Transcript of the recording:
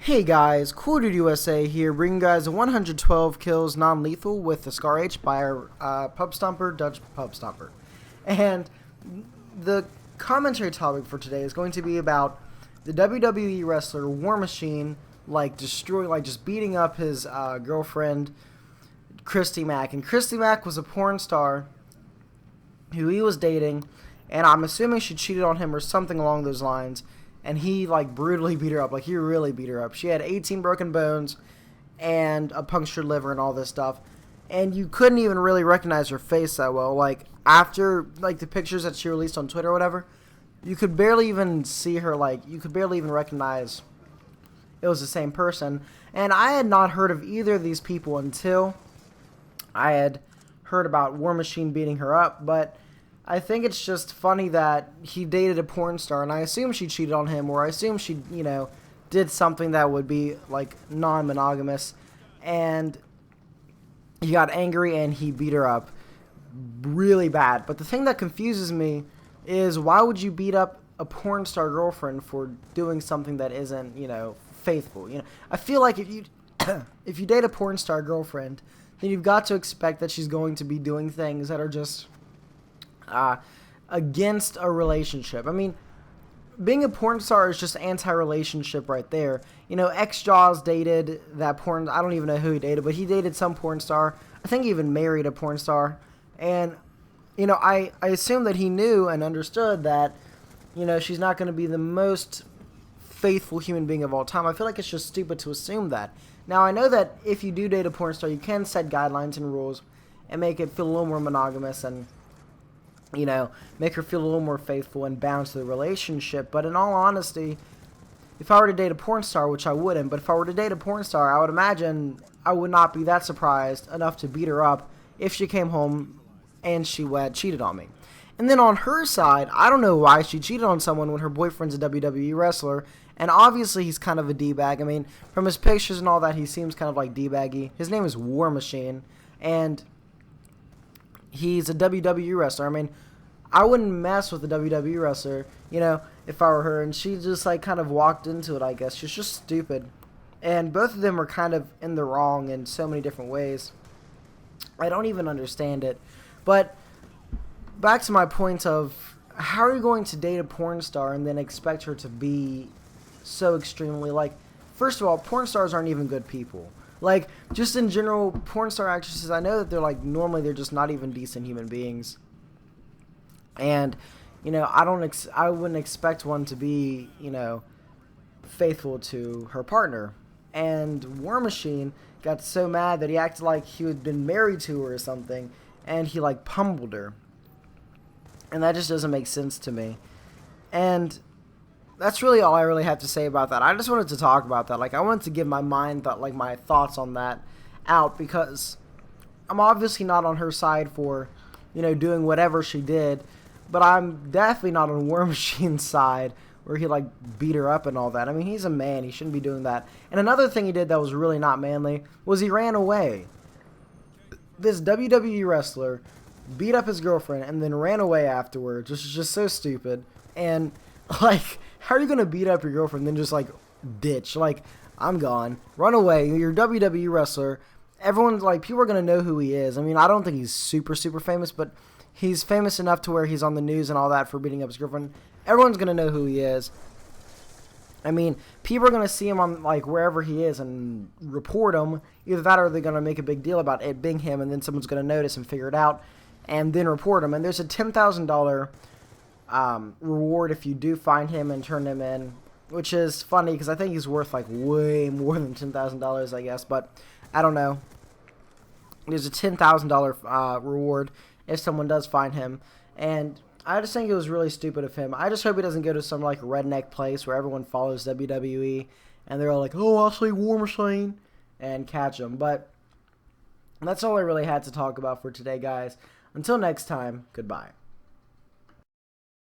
Hey guys, Cool Dude USA here, bringing you guys 112 kills non-lethal with the Scar H by our Pub Stomper, Dutch Pub Stomper. And the commentary topic for today is going to be about the WWE wrestler War Machine, just beating up his girlfriend, Christy Mack. And Christy Mack was a porn star who he was dating, and I'm assuming she cheated on him or something along those lines. And he, brutally beat her up. He really beat her up. She had 18 broken bones and a punctured liver and all this stuff. And you couldn't even really recognize her face that well. After, the pictures that she released on Twitter or whatever, you could barely even see her, you could barely even recognize it was the same person. And I had not heard of either of these people until I had heard about War Machine beating her up. But I think it's just funny that he dated a porn star, and I assume she cheated on him, or I assume she, did something that would be, non-monogamous, and he got angry and he beat her up really bad. But the thing that confuses me is, why would you beat up a porn star girlfriend for doing something that isn't, faithful? I feel like if you if you date a porn star girlfriend, then you've got to expect that she's going to be doing things that are just against a relationship. I mean, being a porn star is just anti-relationship right there. X-Jaws dated that porn. I don't even know who he dated, but he dated some porn star. I think he even married a porn star. And, I assume that he knew and understood that, she's not going to be the most faithful human being of all time. I feel like it's just stupid to assume that. Now, I know that if you do date a porn star, you can set guidelines and rules and make it feel a little more monogamous and make her feel a little more faithful and bound to the relationship. But in all honesty, if I were to date a porn star, which I wouldn't, but if I were to date a porn star, I would imagine I would not be that surprised enough to beat her up if she came home and she had cheated on me. And then on her side, I don't know why she cheated on someone when her boyfriend's a WWE wrestler, and obviously he's kind of a D-bag. I mean, from his pictures and all that, he seems kind of like D-baggy. His name is War Machine, and he's a WWE wrestler. I mean, I wouldn't mess with a WWE wrestler, if I were her. And she just, kind of walked into it, I guess. She's just stupid. And both of them are kind of in the wrong in so many different ways. I don't even understand it. But back to my point of, how are you going to date a porn star and then expect her to be so extremely, first of all, porn stars aren't even good people. Just in general, porn star actresses, I know that they're normally they're just not even decent human beings. And, I wouldn't expect one to be, faithful to her partner. And War Machine got so mad that he acted like he had been married to her or something, and he, pummeled her. And that just doesn't make sense to me. And that's really all I really have to say about that. I just wanted to talk about that. I wanted to give my my thoughts on that out, because I'm obviously not on her side for, doing whatever she did, but I'm definitely not on War Machine's side where he, beat her up and all that. I mean, he's a man. He shouldn't be doing that. And another thing he did that was really not manly was he ran away. This WWE wrestler beat up his girlfriend and then ran away afterwards, which is just so stupid. And, how are you going to beat up your girlfriend and then just, ditch? I'm gone. Run away. You're a WWE wrestler. Everyone's, people are going to know who he is. I mean, I don't think he's super, super famous, but he's famous enough to where he's on the news and all that for beating up his girlfriend. Everyone's going to know who he is. I mean, people are going to see him on, wherever he is and report him. Either that or they're going to make a big deal about it being him, and then someone's going to notice and figure it out and then report him. And there's a $10,000 reward if you do find him and turn him in, which is funny because I think he's worth, way more than $10,000, I guess. But I don't know. There's a $10,000 reward if someone does find him, and I just think it was really stupid of him. I just hope he doesn't go to some redneck place where everyone follows WWE and they're all oh, I'll see War Machine and catch him. But that's all I really had to talk about for today, guys. Until next time, goodbye.